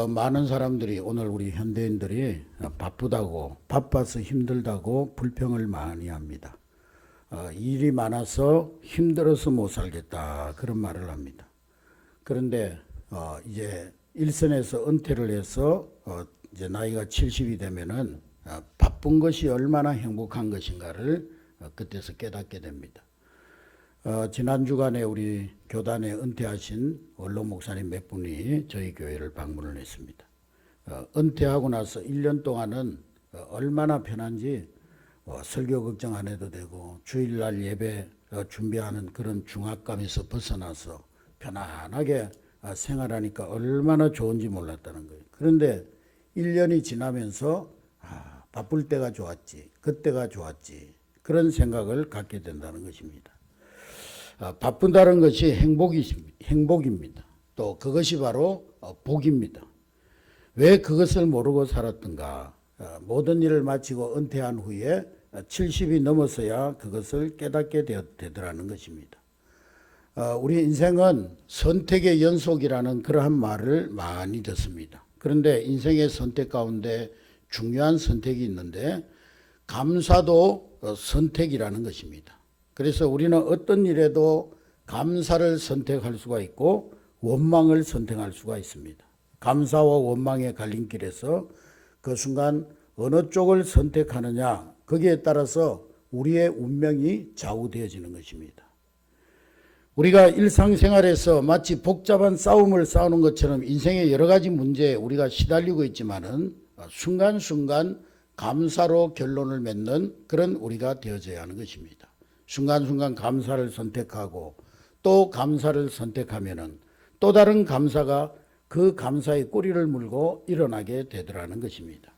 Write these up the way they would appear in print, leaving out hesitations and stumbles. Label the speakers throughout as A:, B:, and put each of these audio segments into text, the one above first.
A: 많은 사람들이 오늘 우리 현대인들이 바쁘다고 바빠서 힘들다고 불평을 많이 합니다. 일이 많아서 힘들어서 못 살겠다 그런 말을 합니다. 그런데 이제 일선에서 은퇴를 해서 이제 나이가 70이 되면은 바쁜 것이 얼마나 행복한 것인가를 그때서 깨닫게 됩니다. 지난 주간에 우리 교단에 은퇴하신 원로 목사님 몇 분이 저희 교회를 방문을 했습니다. 은퇴하고 나서 1년 동안은 얼마나 편한지 설교 걱정 안 해도 되고 주일날 예배 준비하는 그런 중압감에서 벗어나서 편안하게 생활하니까 얼마나 좋은지 몰랐다는 거예요. 그런데 1년이 지나면서 바쁠 때가 좋았지, 그때가 좋았지 그런 생각을 갖게 된다는 것입니다. 바쁜다는 것이 행복입니다. 또 그것이 바로 복입니다. 왜 그것을 모르고 살았던가? 모든 일을 마치고 은퇴한 후에 70이 넘어서야 그것을 깨닫게 되더라는 것입니다. 우리 인생은 선택의 연속이라는 그러한 말을 많이 듣습니다. 그런데 인생의 선택 가운데 중요한 선택이 있는데 감사도 선택이라는 것입니다. 그래서 우리는 어떤 일에도 감사를 선택할 수가 있고 원망을 선택할 수가 있습니다. 감사와 원망의 갈림길에서 그 순간 어느 쪽을 선택하느냐 거기에 따라서 우리의 운명이 좌우되어지는 것입니다. 우리가 일상생활에서 마치 복잡한 싸움을 싸우는 것처럼 인생의 여러 가지 문제에 우리가 시달리고 있지만은 순간순간 감사로 결론을 맺는 그런 우리가 되어져야 하는 것입니다. 순간순간 감사를 선택하고 또 감사를 선택하면은 또 다른 감사가 그 감사의 꼬리를 물고 일어나게 되더라는 것입니다.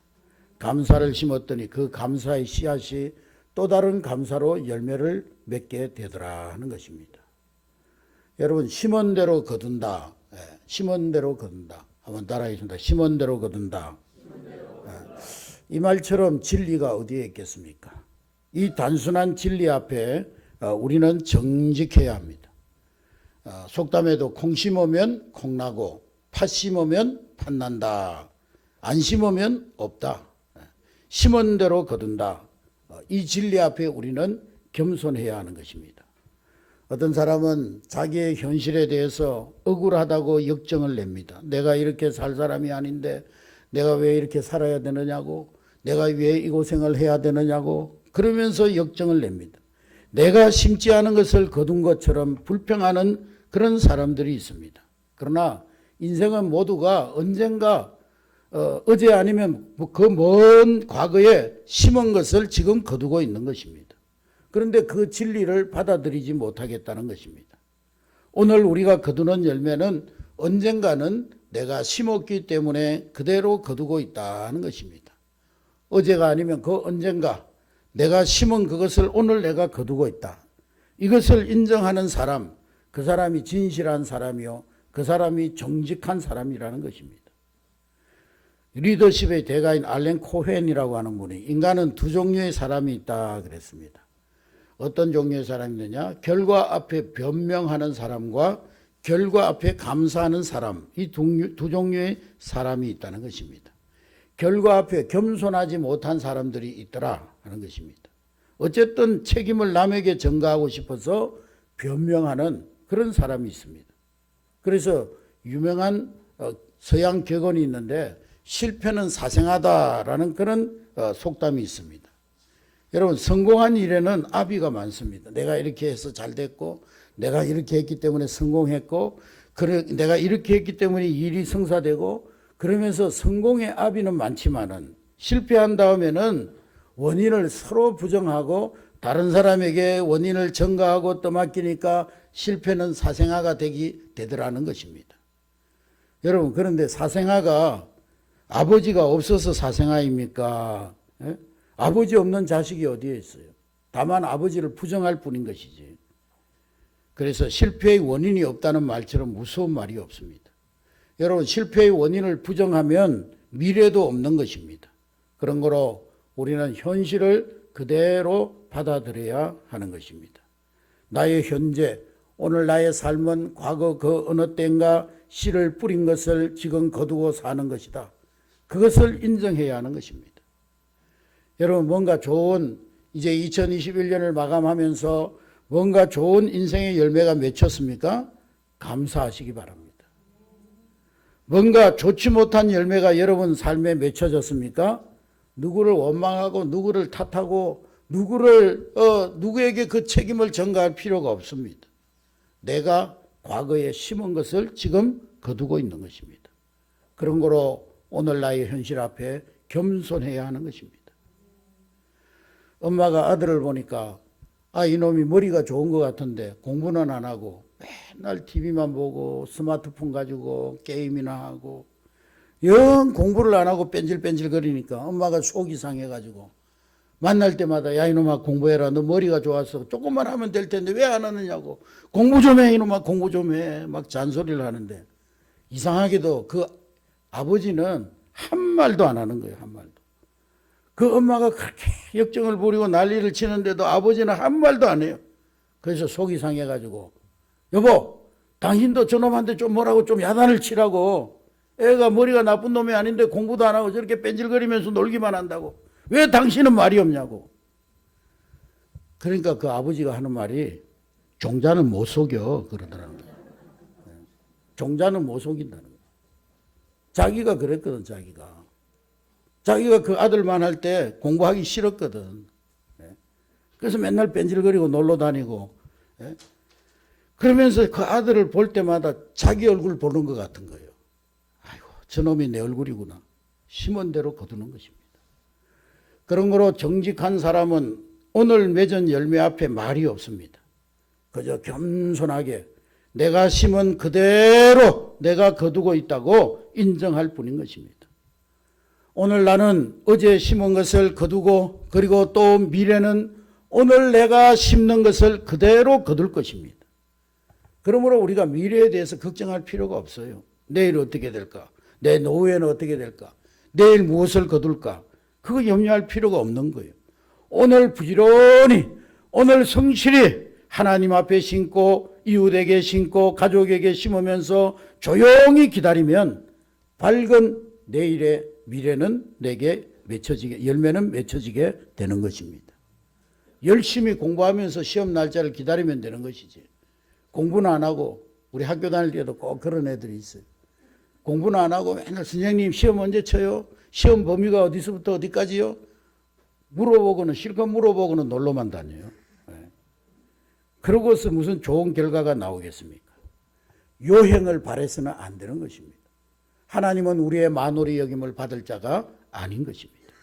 A: 감사를 심었더니 그 감사의 씨앗이 또 다른 감사로 열매를 맺게 되더라 하는 것입니다. 여러분 심은 대로 거둔다. 심은 대로 거둔다. 한번 따라하겠습니다. 심은 대로 거둔다. 이 말처럼 진리가 어디에 있겠습니까? 이 단순한 진리 앞에 우리는 정직해야 합니다. 속담에도 콩 심으면 콩 나고 팥 심으면 팥 난다. 안 심으면 없다. 심은 대로 거둔다. 이 진리 앞에 우리는 겸손해야 하는 것입니다. 어떤 사람은 자기의 현실에 대해서 억울하다고 역정을 냅니다. 내가 이렇게 살 사람이 아닌데 내가 왜 이렇게 살아야 되느냐고, 내가 왜 이 고생을 해야 되느냐고 그러면서 역정을 냅니다. 내가 심지 않은 것을 거둔 것처럼 불평하는 그런 사람들이 있습니다. 그러나 인생은 모두가 언젠가 어제 아니면 그 먼 과거에 심은 것을 지금 거두고 있는 것입니다. 그런데 그 진리를 받아들이지 못하겠다는 것입니다. 오늘 우리가 거두는 열매는 언젠가는 내가 심었기 때문에 그대로 거두고 있다는 것입니다. 어제가 아니면 그 언젠가 내가 심은 그것을 오늘 내가 거두고 있다. 이것을 인정하는 사람, 그 사람이 진실한 사람이요, 그 사람이 정직한 사람이라는 것입니다. 리더십의 대가인 알렌 코헨이라고 하는 분이 인간은 두 종류의 사람이 있다 그랬습니다. 어떤 종류의 사람이 있느냐? 결과 앞에 변명하는 사람과 결과 앞에 감사하는 사람, 이 두 종류의 사람이 있다는 것입니다. 결과 앞에 겸손하지 못한 사람들이 있더라 하는 것입니다. 어쨌든 책임을 남에게 전가하고 싶어서 변명하는 그런 사람이 있습니다. 그래서 유명한 서양 격언이 있는데 실패는 사생하다라는 그런 속담이 있습니다. 여러분 성공한 일에는 아비가 많습니다. 내가 이렇게 해서 잘 됐고 내가 이렇게 했기 때문에 성공했고 내가 이렇게 했기 때문에 일이 성사되고 그러면서 성공의 아비는 많지만은 실패한 다음에는 원인을 서로 부정하고 다른 사람에게 원인을 전가하고 떠맡기니까 실패는 사생아가 되더라는 것입니다. 여러분 그런데 사생아가 아버지가 없어서 사생아입니까? 예? 아버지 없는 자식이 어디에 있어요? 다만 아버지를 부정할 뿐인 것이지. 그래서 실패의 원인이 없다는 말처럼 무서운 말이 없습니다. 여러분 실패의 원인을 부정하면 미래도 없는 것입니다. 그런 거로 우리는 현실을 그대로 받아들여야 하는 것입니다. 나의 현재 오늘 나의 삶은 과거 그 어느 때인가 씨를 뿌린 것을 지금 거두고 사는 것이다. 그것을 인정해야 하는 것입니다. 여러분, 뭔가 좋은, 이제 2021년을 마감하면서 뭔가 좋은 인생의 열매가 맺혔습니까? 감사하시기 바랍니다. 뭔가 좋지 못한 열매가 여러분 삶에 맺혀졌습니까? 누구를 원망하고 누구를 탓하고 누구에게 그 책임을 전가할 필요가 없습니다. 내가 과거에 심은 것을 지금 거두고 있는 것입니다. 그런 거로 오늘 나의 현실 앞에 겸손해야 하는 것입니다. 엄마가 아들을 보니까 이놈이 머리가 좋은 것 같은데 공부는 안 하고 맨날 TV만 보고 스마트폰 가지고 게임이나 하고 영 공부를 안 하고 뺀질뺀질 거리니까 엄마가 속이 상해가지고 만날 때마다 야 이놈아 공부해라. 너 머리가 좋아서 조금만 하면 될 텐데 왜 안 하느냐고. 공부 좀 해 이놈아 공부 좀 해. 막 잔소리를 하는데 이상하게도 그 아버지는 한 말도 안 하는 거예요. 한 말도. 그 엄마가 그렇게 역정을 부리고 난리를 치는데도 아버지는 한 말도 안 해요. 그래서 속이 상해가지고 여보 당신도 저놈한테 좀 뭐라고 좀 야단을 치라고. 애가 머리가 나쁜 놈이 아닌데 공부도 안 하고 저렇게 뺀질거리면서 놀기만 한다고. 왜 당신은 말이 없냐고. 그러니까 그 아버지가 하는 말이 종자는 못 속여 그러더라는 거예요. 종자는 못 속인다는 거예요. 자기가 그랬거든. 자기가 그 아들만 할 때 공부하기 싫었거든. 그래서 맨날 뺀질거리고 놀러 다니고 그러면서 그 아들을 볼 때마다 자기 얼굴 보는 것 같은 거예요. 아이고 저놈이 내 얼굴이구나. 심은 대로 거두는 것입니다. 그런 거로 정직한 사람은 오늘 맺은 열매 앞에 말이 없습니다. 그저 겸손하게 내가 심은 그대로 내가 거두고 있다고 인정할 뿐인 것입니다. 오늘 나는 어제 심은 것을 거두고 그리고 또 미래는 오늘 내가 심는 것을 그대로 거둘 것입니다. 그러므로 우리가 미래에 대해서 걱정할 필요가 없어요. 내일 어떻게 될까? 내 노후에는 어떻게 될까? 내일 무엇을 거둘까? 그거 염려할 필요가 없는 거예요. 오늘 부지런히 오늘 성실히 하나님 앞에 심고 이웃에게 심고 가족에게 심으면서 조용히 기다리면 밝은 내일의 미래는 내게 맺혀지게 열매는 맺혀지게 되는 것입니다. 열심히 공부하면서 시험 날짜를 기다리면 되는 것이지. 공부는 안 하고 우리 학교 다닐 때도 꼭 그런 애들이 있어요. 공부는 안 하고 맨날 선생님 시험 언제 쳐요? 시험 범위가 어디서부터 어디까지요? 물어보고는 실컷 물어보고는 놀러만 다녀요. 그러고서 무슨 좋은 결과가 나오겠습니까? 요행을 바라서는 안 되는 것입니다. 하나님은 우리의 만홀히 여김을 받을 자가 아닌 것입니다.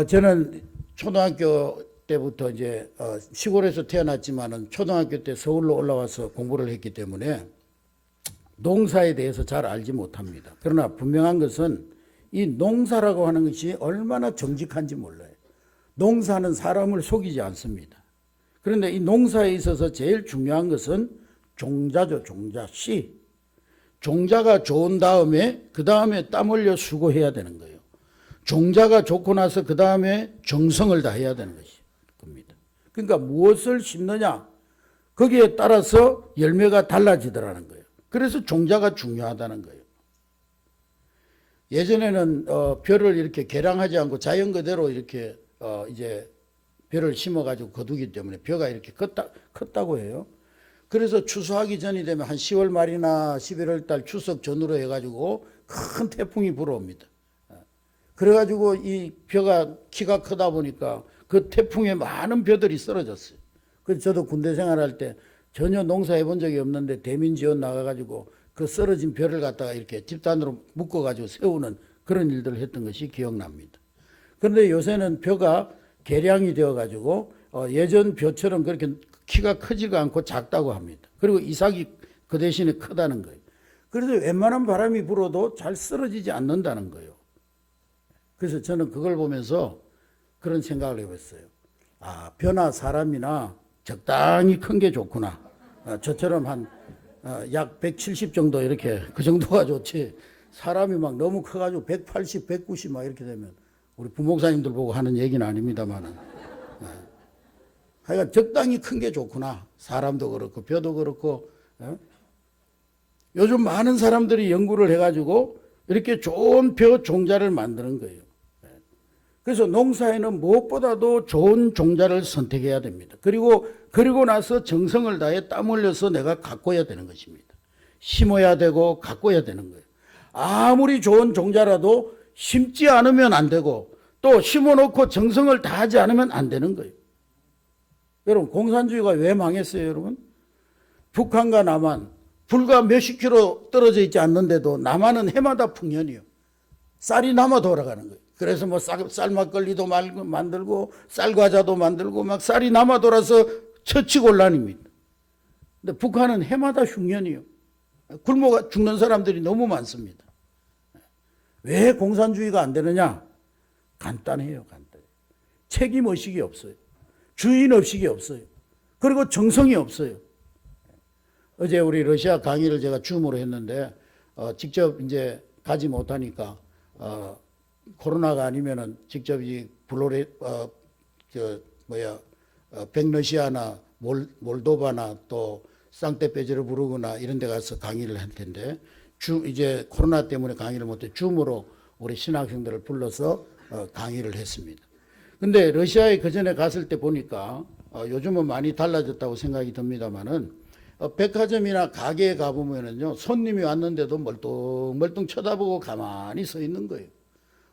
A: 저는 초등학교 때부터 이제 시골에서 태어났지만은 초등학교 때 서울로 올라와서 공부를 했기 때문에 농사에 대해서 잘 알지 못합니다. 그러나 분명한 것은 이 농사라고 하는 것이 얼마나 정직한지 몰라요. 농사는 사람을 속이지 않습니다. 그런데 이 농사에 있어서 제일 중요한 것은 종자죠. 종자, 씨. 종자가 좋은 다음에 그 다음에 땀 흘려 수고해야 되는 거예요. 종자가 좋고 나서 그 다음에 정성을 다해야 되는 겁니다. 그러니까 무엇을 심느냐 거기에 따라서 열매가 달라지더라는 거예요. 그래서 종자가 중요하다는 거예요. 예전에는 벼를 이렇게 개량하지 않고 자연 그대로 이렇게 이제 벼를 심어가지고 거두기 때문에 벼가 이렇게 컸다고 해요. 그래서 추수하기 전이 되면 한 10월 말이나 11월 달 추석 전후로 해가지고 큰 태풍이 불어옵니다. 그래가지고 이 벼가 키가 크다 보니까 그 태풍에 많은 벼들이 쓰러졌어요. 그래서 저도 군대 생활할 때 전혀 농사 해본 적이 없는데 대민 지원 나가가지고 그 쓰러진 벼를 갖다가 이렇게 집단으로 묶어가지고 세우는 그런 일들을 했던 것이 기억납니다. 그런데 요새는 벼가 개량이 되어가지고 예전 벼처럼 그렇게 키가 크지가 않고 작다고 합니다. 그리고 이삭이 그 대신에 크다는 거예요. 그래서 웬만한 바람이 불어도 잘 쓰러지지 않는다는 거예요. 그래서 저는 그걸 보면서 그런 생각을 해봤어요. 벼나 사람이나 적당히 큰 게 좋구나. 저처럼 한 약 170 정도 이렇게 그 정도가 좋지. 사람이 막 너무 커가지고 180, 190 막 이렇게 되면 우리 부목사님들 보고 하는 얘기는 아닙니다만은. 하여간 적당히 큰 게 좋구나. 사람도 그렇고 벼도 그렇고. 요즘 많은 사람들이 연구를 해가지고 이렇게 좋은 벼 종자를 만드는 거예요. 그래서 농사에는 무엇보다도 좋은 종자를 선택해야 됩니다. 그리고 나서 정성을 다해 땀 흘려서 내가 가꿔야 되는 것입니다. 심어야 되고 가꿔야 되는 거예요. 아무리 좋은 종자라도 심지 않으면 안 되고 또 심어놓고 정성을 다하지 않으면 안 되는 거예요. 여러분, 공산주의가 왜 망했어요, 여러분? 북한과 남한, 불과 몇십 킬로 떨어져 있지 않는데도 남한은 해마다 풍년이요. 쌀이 남아 돌아가는 거예요. 그래서 뭐 쌀막걸리도 만들고 쌀과자도 만들고 막 쌀이 남아 돌아서 처치곤란입니다. 근데 북한은 해마다 흉년이요. 굶어 죽는 사람들이 너무 많습니다. 왜 공산주의가 안 되느냐? 간단해요, 간단해요. 책임의식이 없어요. 주인의식이 없어요. 그리고 정성이 없어요. 어제 우리 러시아 강의를 제가 줌으로 했는데 직접 이제 가지 못하니까 코로나가 아니면은 직접 이 백러시아나 몰도바나 또 상트페테르부르크나 이런 데 가서 강의를 할 텐데 이제 코로나 때문에 강의를 못해 줌으로 우리 신학생들을 불러서 강의를 했습니다. 근데 러시아에 그전에 갔을 때 보니까 요즘은 많이 달라졌다고 생각이 듭니다만은 백화점이나 가게에 가보면은요, 손님이 왔는데도 멀뚱멀뚱 쳐다보고 가만히 서 있는 거예요.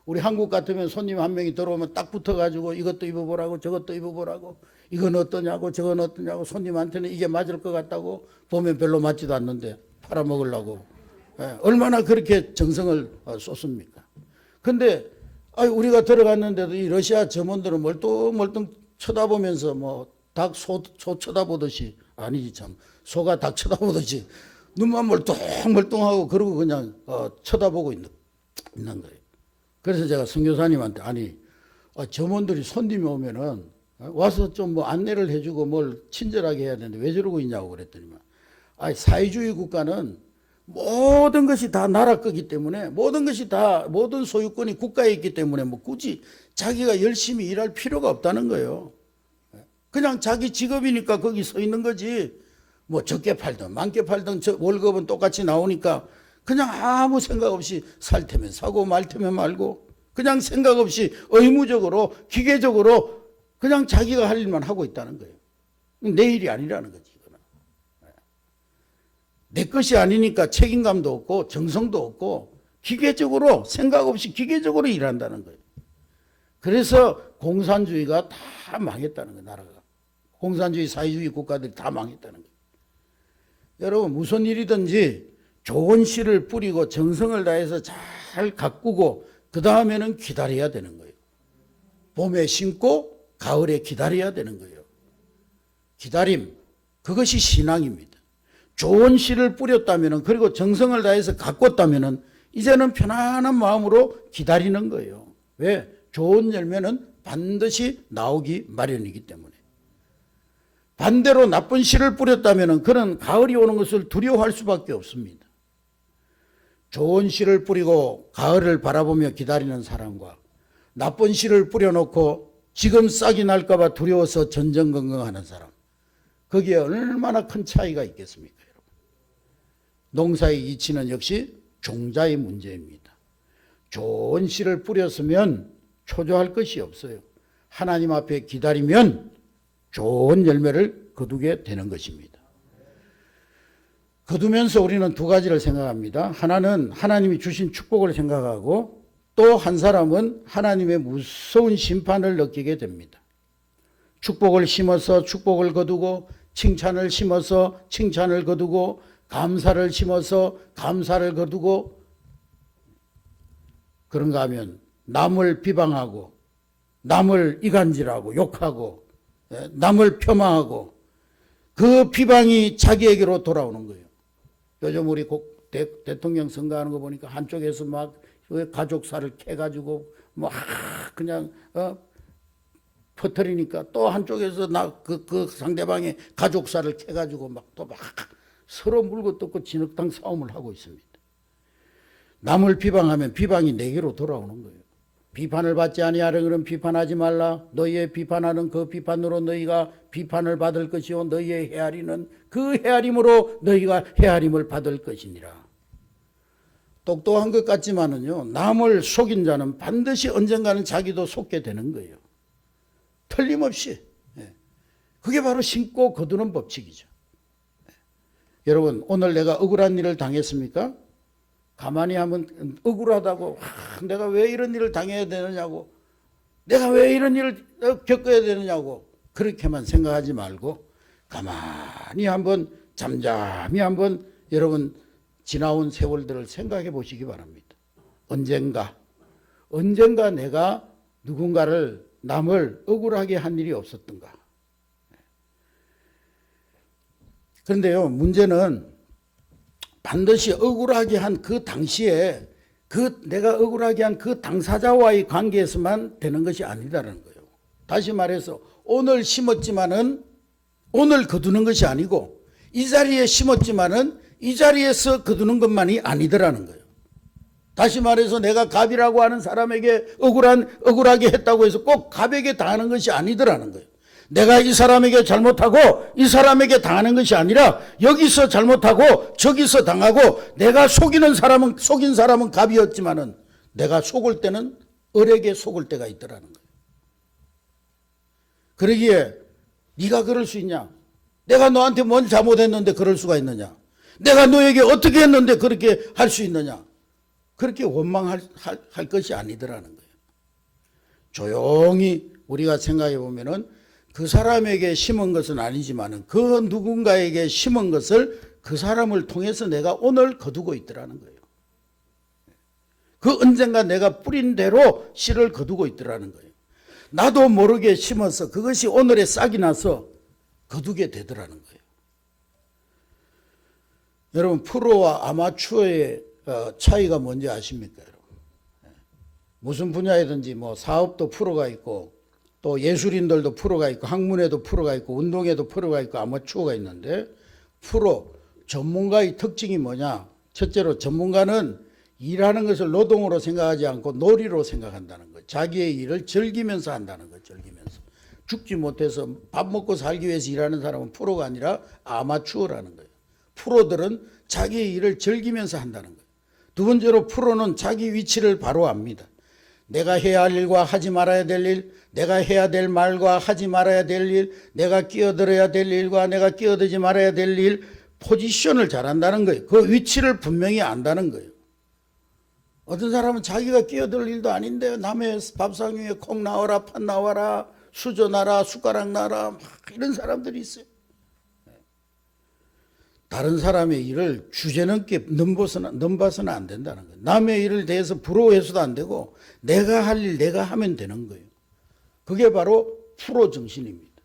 A: 우리 한국 같으면 손님 한 명이 들어오면 딱 붙어가지고 이것도 입어보라고 저것도 입어보라고 이건 어떠냐고 저건 어떠냐고 손님한테는 이게 맞을 것 같다고 보면 별로 맞지도 않는데 팔아먹으려고. 얼마나 그렇게 정성을 쏟습니까? 근데 우리가 들어갔는데도 이 러시아 점원들은 멀뚱멀뚱 쳐다보면서 뭐 닭 소 쳐다보듯이 아니지 참 소가 닭 쳐다보듯이 눈만 멀뚱멀뚱하고 그러고 그냥 쳐다보고 있는 거예요. 그래서 제가 선교사님한테 점원들이 손님이 오면은 와서 좀 뭐 안내를 해주고 뭘 친절하게 해야 되는데 왜 저러고 있냐고 그랬더니만 사회주의 국가는 모든 것이 다 나라 거기 때문에 모든 소유권이 국가에 있기 때문에 뭐 굳이 자기가 열심히 일할 필요가 없다는 거예요. 그냥 자기 직업이니까 거기 서 있는 거지. 뭐 적게 팔든 많게 팔든 월급은 똑같이 나오니까 그냥 아무 생각 없이 살 테면 사고 말 테면 말고 그냥 생각 없이 의무적으로 기계적으로 그냥 자기가 할 일만 하고 있다는 거예요. 내 일이 아니라는 거지. 이거는. 내 것이 아니니까 책임감도 없고 정성도 없고 기계적으로 생각 없이 기계적으로 일한다는 거예요. 그래서 공산주의가 다 망했다는 거예요. 나라가. 공산주의 사회주의 국가들이 다 망했다는 거예요. 여러분 무슨 일이든지 좋은 씨를 뿌리고 정성을 다해서 잘 가꾸고 그 다음에는 기다려야 되는 거예요. 봄에 심고 가을에 기다려야 되는 거예요. 기다림, 그것이 신앙입니다. 좋은 씨를 뿌렸다면 그리고 정성을 다해서 가꿨다면 이제는 편안한 마음으로 기다리는 거예요. 왜? 좋은 열매는 반드시 나오기 마련이기 때문에. 반대로 나쁜 씨를 뿌렸다면 그는 가을이 오는 것을 두려워할 수밖에 없습니다. 좋은 씨를 뿌리고 가을을 바라보며 기다리는 사람과 나쁜 씨를 뿌려놓고 지금 싹이 날까 봐 두려워서 전전긍긍하는 사람, 거기에 얼마나 큰 차이가 있겠습니까, 여러분? 농사의 이치는 역시 종자의 문제입니다. 좋은 씨를 뿌렸으면 초조할 것이 없어요. 하나님 앞에 기다리면 좋은 열매를 거두게 되는 것입니다. 거두면서 우리는 두 가지를 생각합니다. 하나는 하나님이 주신 축복을 생각하고 또 한 사람은 하나님의 무서운 심판을 느끼게 됩니다. 축복을 심어서 축복을 거두고 칭찬을 심어서 칭찬을 거두고 감사를 심어서 감사를 거두고 그런가 하면 남을 비방하고 남을 이간질하고 욕하고 남을 폄하하고 그 비방이 자기에게로 돌아오는 거예요. 요즘 우리 대통령 선거하는 거 보니까 한쪽에서 막 가족사를 캐가지고 뭐 그냥 퍼뜨리니까 또 한쪽에서 그 상대방의 가족사를 캐가지고 막 또 막 서로 물고 뜯고 진흙탕 싸움을 하고 있습니다. 남을 비방하면 비방이 내게로 돌아오는 거예요. 비판을 받지 아니하려면 비판하지 말라. 너희의 비판하는 그 비판으로 너희가 비판을 받을 것이요 너희의 헤아리는 그 헤아림으로 너희가 헤아림을 받을 것이니라. 똑똑한 것 같지만은요, 남을 속인 자는 반드시 언젠가는 자기도 속게 되는 거예요. 틀림없이. 그게 바로 신고 거두는 법칙이죠. 여러분, 오늘 내가 억울한 일을 당했습니까? 가만히 하면 억울하다고, 내가 왜 이런 일을 당해야 되느냐고, 내가 왜 이런 일을 겪어야 되느냐고 그렇게만 생각하지 말고 가만히 한번 잠잠히 한번 여러분 지나온 세월들을 생각해 보시기 바랍니다. 언젠가 내가 누군가를 남을 억울하게 한 일이 없었던가. 그런데요, 문제는 반드시 억울하게 한 그 당시에 내가 억울하게 한 그 당사자와의 관계에서만 되는 것이 아니다라는 거예요. 다시 말해서 오늘 심었지만은 오늘 거두는 것이 아니고 이 자리에 심었지만은 이 자리에서 거두는 것만이 아니더라는 거예요. 다시 말해서 내가 갑이라고 하는 사람에게 억울하게 했다고 해서 꼭 갑에게 당하는 것이 아니더라는 거예요. 내가 이 사람에게 잘못하고 이 사람에게 당하는 것이 아니라 여기서 잘못하고 저기서 당하고 내가 속인 사람은 갑이었지만은 내가 속을 때는 을에게 속을 때가 있더라는 거예요. 그러기에 네가 그럴 수 있냐? 내가 너한테 뭔 잘못했는데 그럴 수가 있느냐? 내가 너에게 어떻게 했는데 그렇게 할 수 있느냐? 그렇게 원망할 것이 아니더라는 거예요. 조용히 우리가 생각해 보면은 그 사람에게 심은 것은 아니지만은 그 누군가에게 심은 것을 그 사람을 통해서 내가 오늘 거두고 있더라는 거예요. 그 언젠가 내가 뿌린 대로 씨를 거두고 있더라는 거예요. 나도 모르게 심어서 그것이 오늘에 싹이 나서 거두게 되더라는 거예요. 여러분, 프로와 아마추어의 차이가 뭔지 아십니까? 여러분? 무슨 분야이든지 뭐 사업도 프로가 있고 또 예술인들도 프로가 있고 학문에도 프로가 있고 운동에도 프로가 있고 아마추어가 있는데 프로, 전문가의 특징이 뭐냐? 첫째로 전문가는 일하는 것을 노동으로 생각하지 않고 놀이로 생각한다는 거예요. 자기의 일을 즐기면서 한다는 거예요. 즐기면서. 죽지 못해서 밥 먹고 살기 위해서 일하는 사람은 프로가 아니라 아마추어라는 거예요. 프로들은 자기의 일을 즐기면서 한다는 거예요. 두 번째로 프로는 자기 위치를 바로 압니다. 내가 해야 할 일과 하지 말아야 될 일, 내가 해야 될 말과 하지 말아야 될 일, 내가 끼어들어야 될 일과 내가 끼어들지 말아야 될 일, 포지션을 잘 안다는 거예요. 그 위치를 분명히 안다는 거예요. 어떤 사람은 자기가 끼어들 일도 아닌데 남의 밥상 위에 콩 나와라, 팥 나와라, 수저 놔라, 숟가락 놔라, 막 이런 사람들이 있어요. 다른 사람의 일을 주제넘게 넘봐서는 안 된다는 거예요. 남의 일을 대해서 부러워해서도 안 되고 내가 할 일 내가 하면 되는 거예요. 그게 바로 프로 정신입니다.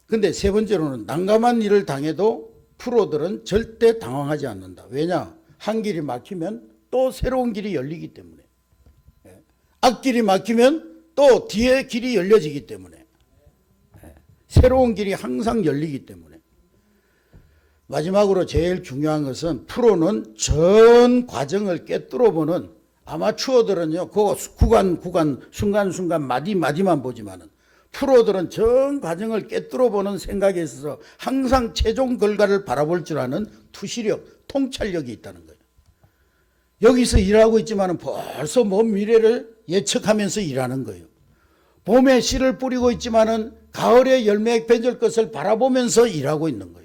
A: 근데 세 번째로는 난감한 일을 당해도 프로들은 절대 당황하지 않는다. 왜냐? 한 길이 막히면 또 새로운 길이 열리기 때문에. 앞길이 막히면 또 뒤에 길이 열려지기 때문에. 새로운 길이 항상 열리기 때문에. 마지막으로 제일 중요한 것은 프로는 전 과정을 꿰뚫어보는, 아마추어들은요 그 구간 순간순간 마디만 보지만은 프로들은 전 과정을 꿰뚫어보는 생각에 있어서 항상 최종 결과를 바라볼 줄 아는 투시력, 통찰력이 있다는 거예요. 여기서 일하고 있지만은 벌써 먼 미래를 예측하면서 일하는 거예요. 봄에 씨를 뿌리고 있지만은 가을에 열매 맺을 것을 바라보면서 일하고 있는 거예요.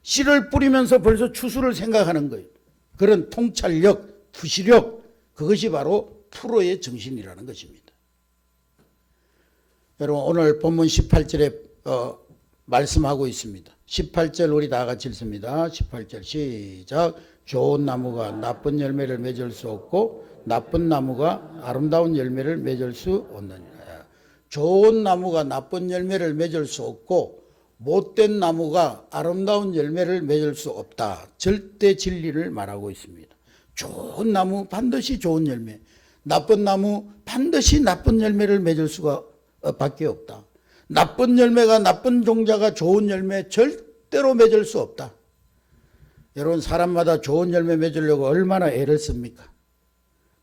A: 씨를 뿌리면서 벌써 추수를 생각하는 거예요. 그런 통찰력, 투시력, 그것이 바로 프로의 정신이라는 것입니다. 여러분, 오늘 본문 18절에 말씀하고 있습니다. 18절 우리 다 같이 읽습니다. 18절 시작. 좋은 나무가 나쁜 열매를 맺을 수 없고 나쁜 나무가 아름다운 열매를 맺을 수 없느니라. 좋은 나무가 나쁜 열매를 맺을 수 없고 못된 나무가 아름다운 열매를 맺을 수 없다. 절대 진리를 말하고 있습니다. 좋은 나무 반드시 좋은 열매, 나쁜 나무 반드시 나쁜 열매를 맺을 수가 밖에 없다. 나쁜 열매가, 나쁜 종자가 좋은 열매 절대로 맺을 수 없다. 여러분, 사람마다 좋은 열매 맺으려고 얼마나 애를 씁니까?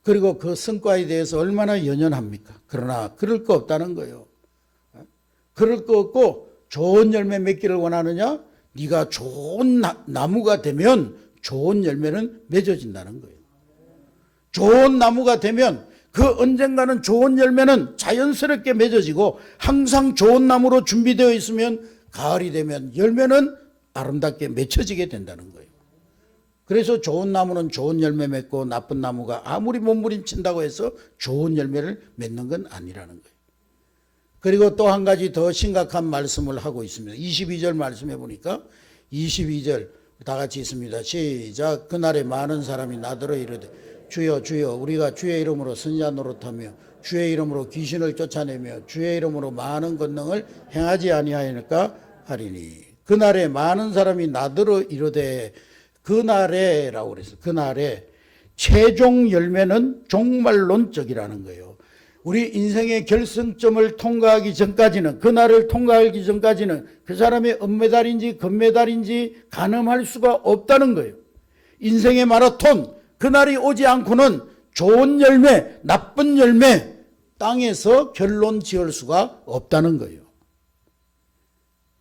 A: 그리고 그 성과에 대해서 얼마나 연연합니까? 그러나 그럴 거 없다는 거예요. 그럴 거 없고 좋은 열매 맺기를 원하느냐? 네가 좋은 나무가 되면 좋은 열매는 맺어진다는 거예요. 좋은 나무가 되면 그 언젠가는 좋은 열매는 자연스럽게 맺어지고 항상 좋은 나무로 준비되어 있으면 가을이 되면 열매는 아름답게 맺혀지게 된다는 거예요. 그래서 좋은 나무는 좋은 열매 맺고 나쁜 나무가 아무리 몸부림친다고 해서 좋은 열매를 맺는 건 아니라는 거예요. 그리고 또 한 가지 더 심각한 말씀을 하고 있습니다. 22절 말씀해 보니까 22절 다 같이 있습니다. 시작. 그날에 많은 사람이 나더러 이르되 주여 주여 우리가 주의 이름으로 선지자 노릇하며 주의 이름으로 귀신을 쫓아내며 주의 이름으로 많은 권능을 행하지 아니하였을까 하리니 그날에 많은 사람이 나더러 이르되 그날에라고 그랬어요. 그날에 최종 열매는 종말론적이라는 거예요. 우리 인생의 결승점을 통과하기 전까지는 그날을 통과하기 전까지는 그 사람의 은메달인지 금메달인지 가늠할 수가 없다는 거예요. 인생의 마라톤 그날이 오지 않고는 좋은 열매 나쁜 열매 땅에서 결론 지을 수가 없다는 거예요.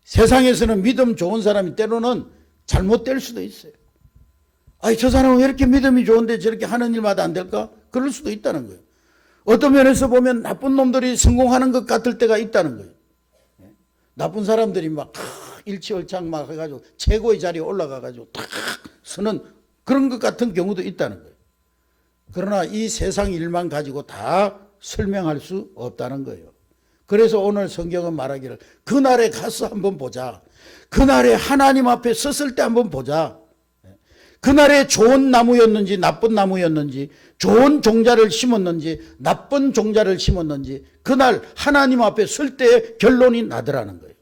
A: 세상에서는 믿음 좋은 사람이 때로는 잘못될 수도 있어요. 아니 저 사람은 왜 이렇게 믿음이 좋은데 저렇게 하는 일마다 안 될까? 그럴 수도 있다는 거예요. 어떤 면에서 보면 나쁜 놈들이 성공하는 것 같을 때가 있다는 거예요. 나쁜 사람들이 막 일치월장 막 해가지고 최고의 자리에 올라가가지고 탁 서는 그런 것 같은 경우도 있다는 거예요. 그러나 이 세상 일만 가지고 다 설명할 수 없다는 거예요. 그래서 오늘 성경은 말하기를 그날에 가서 한번 보자. 그날에 하나님 앞에 섰을 때 한번 보자. 그날에 좋은 나무였는지 나쁜 나무였는지 좋은 종자를 심었는지 나쁜 종자를 심었는지 그날 하나님 앞에 설 때 결론이 나더라는 거예요.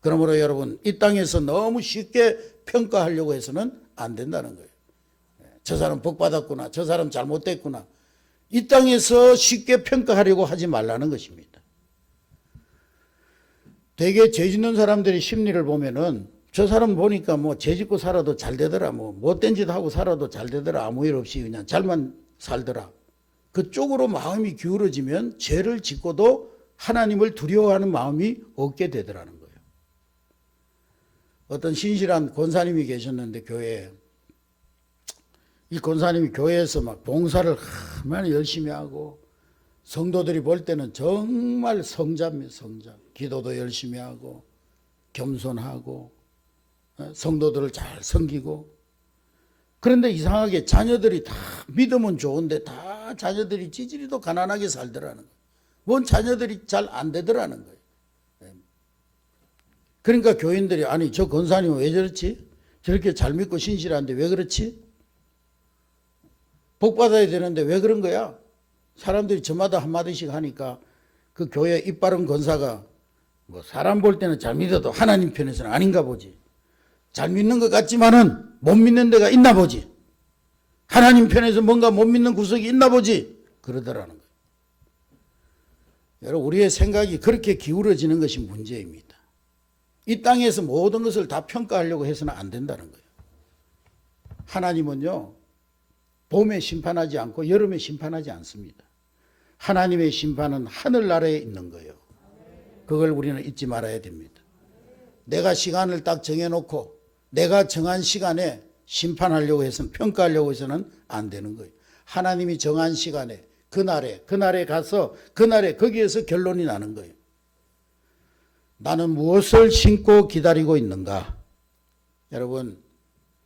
A: 그러므로 여러분 이 땅에서 너무 쉽게 평가하려고 해서는 안 된다는 거예요. 저 사람 복 받았구나 저 사람 잘못됐구나 이 땅에서 쉽게 평가하려고 하지 말라는 것입니다. 되게 죄 짓는 사람들의 심리를 보면은 저 사람 보니까 뭐 죄 짓고 살아도 잘 되더라. 뭐 못된 짓 하고 살아도 잘 되더라. 아무 일 없이 그냥 잘만 살더라. 그쪽으로 마음이 기울어지면 죄를 짓고도 하나님을 두려워하는 마음이 없게 되더라는 거예요. 어떤 신실한 권사님이 계셨는데 교회에 이 권사님이 교회에서 막 봉사를 얼마나 열심히 하고 성도들이 볼 때는 정말 성자입니다. 성자. 기도도 열심히 하고 겸손하고 성도들을 잘 섬기고 그런데 이상하게 자녀들이 다 믿음은 좋은데 다 자녀들이 찌질이도 가난하게 살더라는 거예요. 뭔 자녀들이 잘 안 되더라는 거예요. 그러니까 교인들이 아니 저 권사님은 왜 저렇지? 저렇게 잘 믿고 신실한데 왜 그렇지? 복 받아야 되는데 왜 그런 거야? 사람들이 저마다 한마디씩 하니까 그 교회 입 바른 권사가 뭐 사람 볼 때는 잘 믿어도 하나님 편에서는 아닌가 보지. 잘 믿는 것 같지만은 못 믿는 데가 있나 보지. 하나님 편에서 뭔가 못 믿는 구석이 있나 보지. 그러더라는 거예요. 여러분 우리의 생각이 그렇게 기울어지는 것이 문제입니다. 이 땅에서 모든 것을 다 평가하려고 해서는 안 된다는 거예요. 하나님은요 봄에 심판하지 않고 여름에 심판하지 않습니다. 하나님의 심판은 하늘나라에 있는 거예요. 그걸 우리는 잊지 말아야 됩니다. 내가 시간을 딱 정해놓고 내가 정한 시간에 심판하려고 해서는 평가하려고 해서는 안 되는 거예요. 하나님이 정한 시간에 그날에 가서 그날에 거기에서 결론이 나는 거예요. 나는 무엇을 심고 기다리고 있는가? 여러분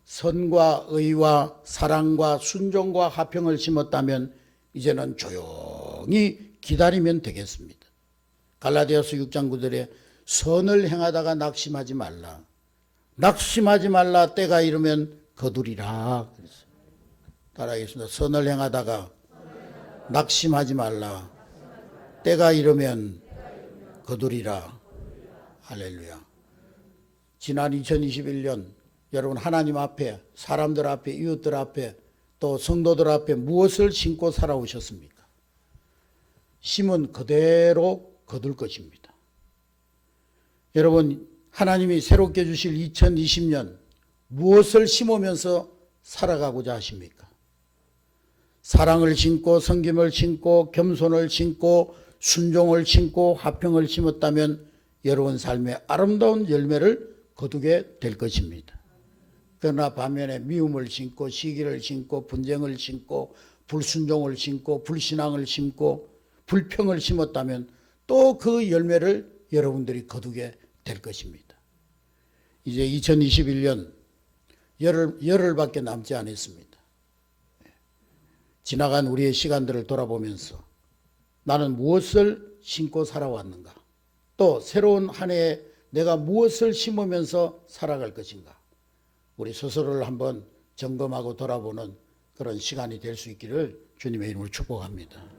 A: 선과 의와 사랑과 순종과 화평을 심었다면 이제는 조용히 기다리면 되겠습니다. 갈라디아서 6장 9절에 선을 행하다가 낙심하지 말라. 낙심하지 말라. 때가 이르면 거두리라. 그랬어요. 따라하겠습니다. 선을 행하다가 낙심하지 말라. 때가 이르면 거두리라. 할렐루야. 지난 2021년 여러분 하나님 앞에 사람들 앞에 이웃들 앞에 또 성도들 앞에 무엇을 심고 살아오셨습니까? 심은 그대로 거둘 것입니다. 여러분 하나님이 새롭게 주실 2020년 무엇을 심으면서 살아가고자 하십니까? 사랑을 심고 섬김을 심고 겸손을 심고 순종을 심고 화평을 심었다면 여러분 삶의 아름다운 열매를 거두게 될 것입니다. 그러나 반면에 미움을 심고 시기를 심고 분쟁을 심고 불순종을 심고 불신앙을 심고 불평을 심었다면 또 그 열매를 여러분들이 거두게 될 것입니다. 이제 2021년 열흘밖에 남지 않았습니다. 지나간 우리의 시간들을 돌아보면서 나는 무엇을 심고 살아왔는가? 또 새로운 한 해에 내가 무엇을 심으면서 살아갈 것인가? 우리 스스로를 한번 점검하고 돌아보는 그런 시간이 될 수 있기를 주님의 이름으로 축복합니다.